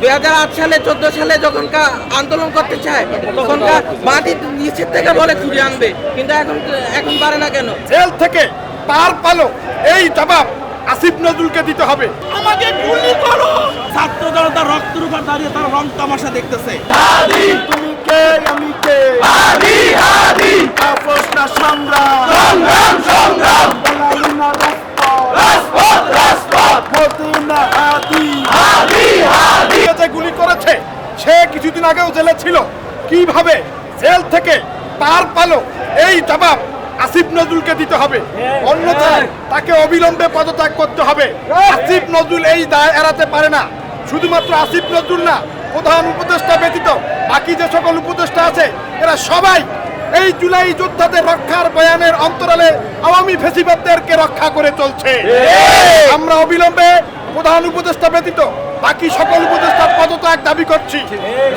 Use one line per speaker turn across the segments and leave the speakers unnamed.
2008 সালে 14 সালে যখনকার আন্দোলন করতে চায় তখনকার মাটি নিচের থেকে বলে খুঁজে আনবে, কিন্তু এখন পারে না কেন?
জেল থেকে পার পালো, এই জবাব আসিফ নজরুলকে দিতে হবে।
আমাকে গুলি করো। ছাত্র জনতা রক্তের উপর দাঁড়িয়ে তারা রং তামাশা দেখতেছে।
তুমি কে আমি কে, আপোষ না সংগ্রাম, বলালি না রাজপথ, মোদি না হাদি। যে গুলি করেছে সে কিছুদিন আগেও জেলে ছিল, কিভাবে জেল থেকে পার পালো, এই জবাব আসিফ নজরুলকে দিতে হবে। অন্যথায় তাকে অবিলম্বে পদত্যাগ করতে হবে। আসিফ নজরুল এই দায় এড়াতে পারে না। শুধুমাত্র আসিফ নজরুল না, প্রধান উপদেষ্টা ব্যতীত বাকি যে সকল উপদেষ্টা আছে এরা সবাই এই জুলাই যোদ্ধাদের রক্ষার বয়ানের অন্তরালে আওয়ামী ফ্যাসিবাদদেরকে রক্ষা করে চলছে। আমরা অবিলম্বে প্রধান উপদেষ্টা ব্যতীত বাকি সকল উপদেষ্টার পদত্যাগ দাবি করছি।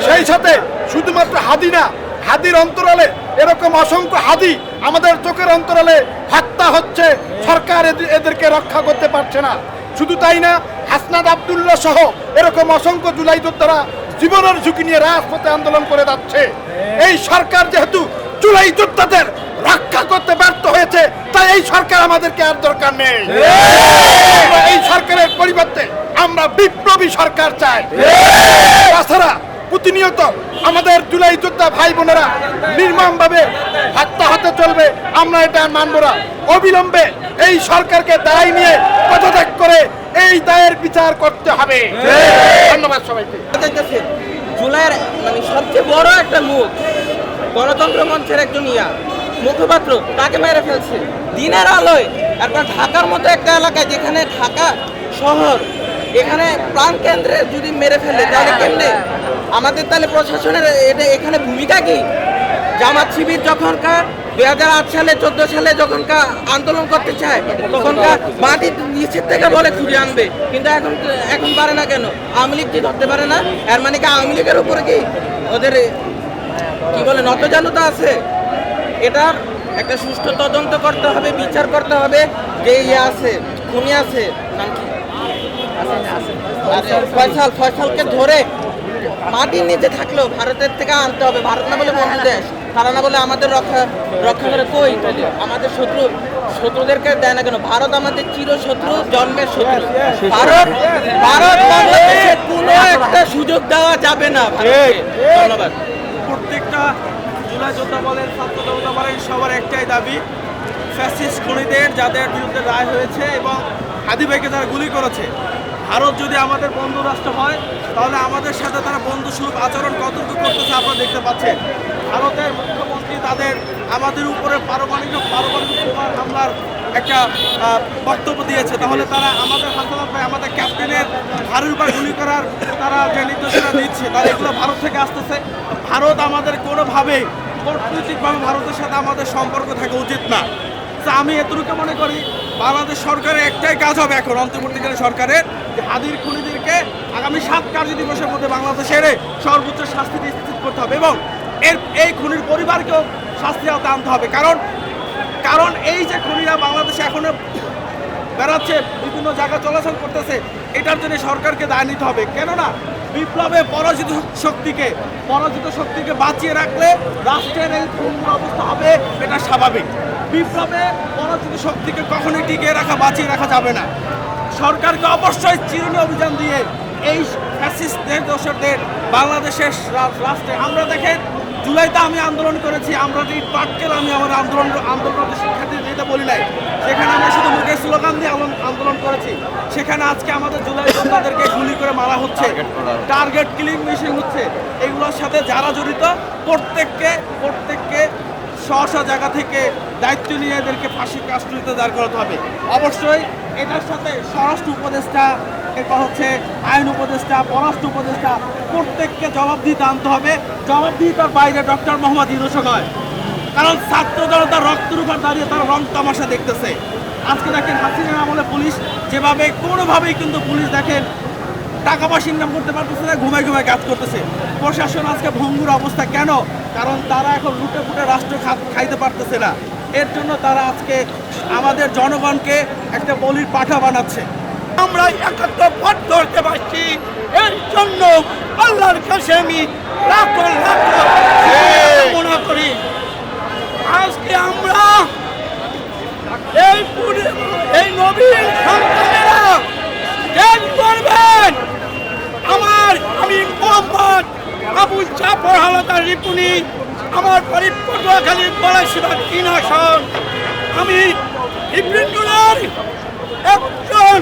সেই সাথে শুধুমাত্র হাদি না, হাদির অন্তরালে এরকম অসংখ্য হাদি আমাদের চোখের অন্তরালে হত্যা হচ্ছে, সরকার এদেরকে রক্ষা করতে পারছে না। শুধু তাই না, হাসনাত আব্দুল্লাহ সহ এরকম অসংখ্য জুলাই যোদ্ধারা জীবনের ঝুঁকি নিয়ে রাজপথে আন্দোলন করে যাচ্ছে। এই সরকার যেহেতু জুলাই যোদ্ধাদের রক্ষা করতে ব্যর্থ হয়েছে, তাই এই সরকার আমাদেরকে আর দরকার নেই। এই সরকারের পরিবর্তে আমরা বিপ্লবী সরকার চাই। তাছাড়া প্রতিনিয়ত আমাদের জুলাই যোদ্ধা ভাই বোনেরা নির্মমভাবে হত্যা হতে চলবে, আমরা এটা মানব না। অবিলম্বে এই সরকারকে দায় নিয়ে পদত্যাগ করে এই দায়ের বিচার করতে হবে। ধন্যবাদ সবাইকে।
জুলাইয়ের মানে সবচেয়ে বড় একটা মুখ, গণতন্ত্র মঞ্চের একজন মুখপাত্র, তাকে মেরে ফেলছে দিনের আলোয়। একবার ঢাকার মতো একটা এলাকায়, যেখানে ঢাকা শহর, এখানে প্রাণ কেন্দ্রে যদি মেরে ফেলে তাহলে কেমনে? আমাদের তাহলে প্রশাসনের এখানে ভূমিকা কি? জামাত শিবির যখনকার 2008 সালে 14 সালে যখনকার আন্দোলন করতে চায় তখনকার মাটি নিচের থেকে বলে খুঁজে আনবে, কিন্তু এখন পারে না কেন? আওয়ামী লীগ কি ধরতে পারে না? এর মানে কি আওয়ামী লীগের উপরে কি ওদের কি বলে নতজানুতা আছে? এটার একটা সুষ্ঠু তদন্ত করতে হবে, বিচার করতে হবে। যে আছে খুনি আছে, নাম কি, ফয়সালকে ধরে মাটির নিচে থাকলেও ভারতের থেকে আনতে হবে। ভারত না বলে বন্ধু দেশ, তারা না বলে আমাদের রক্ষা করে কই? আমাদের শত্রুদেরকে দেয় না কেন? ভারত আমাদের চিরশত্রু, জন্মের শত্রু। ভারত বাংলাদেশে কোনো একটা সুযোগ দেওয়া যাবে না। ধন্যবাদ।
প্রত্যেকটা জুলাই যোদ্ধা বলেন, ছাত্র জনতা বলেন, সবার একটাই দাবি, ফ্যাসিস্ট খুনিদের যাদের বিরুদ্ধে রায় হয়েছে এবং হাদি ভাইকে যারা গুলি করেছে, ভারত যদি আমাদের বন্ধু রাষ্ট্র হয় তাহলে আমাদের সাথে তারা বন্ধুস্বরূপ আচরণ কতটুকু করতেছে আপনারা দেখতে পাচ্ছেন। ভারতের মুখ্যমন্ত্রী আমাদের উপরে পারমাণবিক বোমা হামলার একটা বক্তব্য দিয়েছে, তাহলে তারা আমাদের হাসপাতাল ভাই, আমাদের ক্যাপ্টেনের ঘাড়ের উপর গুলি করার তারা যে নির্দেশনা দিচ্ছে, তাহলে এগুলো ভারত থেকে আসতেছে। ভারত আমাদের কোনোভাবেই কূটনৈতিকভাবে ভারতের সাথে আমাদের সম্পর্ক থাকা উচিত না। আমি এতটুকু মনে করি বাংলাদেশ সরকারের একটাই কাজ হবে এখন, অন্তর্বর্তীকালীন সরকারের, যে হাদির খুনিদেরকে আগামী 7 কার্য দিবসের মধ্যে বাংলাদেশের সর্বোচ্চ শাস্তি নিশ্চিত করতে হবে এবং এই খুনির পরিবারকেও শাস্তি আওতায় আনতে হবে। কারণ এই যে খুনিরা বাংলাদেশে এখনো বেড়াচ্ছে, বিভিন্ন জায়গায় চলাচল করতেছে, এটার জন্য সরকারকে দায় নিতে হবে। কেননা বিপ্লবে পরাজিত শক্তিকে বাঁচিয়ে রাখলে রাষ্ট্রের এই পূর্ণ অবস্থা হবে, এটা স্বাভাবিক। বিপ্লবে পরাজিত শক্তিকে কখনোই টিকিয়ে বাঁচিয়ে রাখা যাবে না। সরকারকে অবশ্যই চিরুনি অভিযান দিয়ে এই ফ্যাসিস্টদের দোসরদের বাংলাদেশের রাষ্ট্রে, আমরা দেখেন জুলাইতে আমি আন্দোলন করেছি, আমরা যে পাটকেল আমি আমার আন্দোলন শিক্ষার্থীদের যেতে বলি নাই, সেখানে আমরা শুধু মুখে স্লোগান দিয়ে আন্দোলন করেছি। সেখানে আজকে আমাদের জুলাই যোদ্ধাদেরকে গুলি করে মারা হচ্ছে, টার্গেট কিলিং মিশন হচ্ছে। এগুলোর সাথে যারা জড়িত প্রত্যেককে স্ব জায়গা থেকে দায়িত্ব নিয়ে এদেরকে ফাঁসির কাস্টডিতে দাঁড় করাতে হবে। অবশ্যই এটার সাথে স্বরাষ্ট্র উপদেষ্টা, এরপর হচ্ছে আইন উপদেষ্টা, পররাষ্ট্র উপদেষ্টা, প্রত্যেককে জবাবদিহিতে আনতে হবে। জবাবদিহিতার বাইরে ডক্টর মোহাম্মদ ইউনূস নয়, কারণ ছাত্র জনতা রক্তের উপর দাঁড়িয়ে তারা রং তামাশা দেখতেছে। আজকে দেখেন হাসিনার আমলে পুলিশ যেভাবে কোনোভাবেই কিন্তু পুলিশ দেখেন টাকা পয়সা ইনকাম করতে পারতেছে না, ঘুমায় কাজ করতেছে। প্রশাসন আজকে ভঙ্গুর অবস্থা। কেন? কারণ তারা এখন লুটে ফুটে রাষ্ট্র খাইতে পারতেছে না। এর জন্য তারা আজকে আমাদের জনগণকে একটা বলির পাঠা বানাচ্ছে।
আমরা 71 পথ ধরতে পারছি, এর জন্য
ইতিহাসে আমি লাখো লাখো কামনা করি। আজকে আমরা এই নবীন সন্তানেরা দেশ করবেন। আমি মোহাম্মদ আবুল জাফর হাওলাদার রিপুনি, আমার বাড়ি পটুয়াখালী পলাশিবা ৩ আসন। আমি ইব্রিন্ডুলার একজন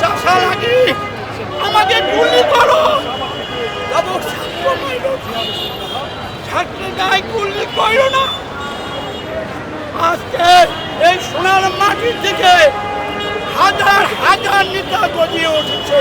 চাষা লাগি, আমাকে গুলি করো, তবে ছাত্রের গায়ে গুলি করো না। আজকে এই সোনার মাটির থেকে হাজার হাজার নেতা গজিয়ে উঠেছে।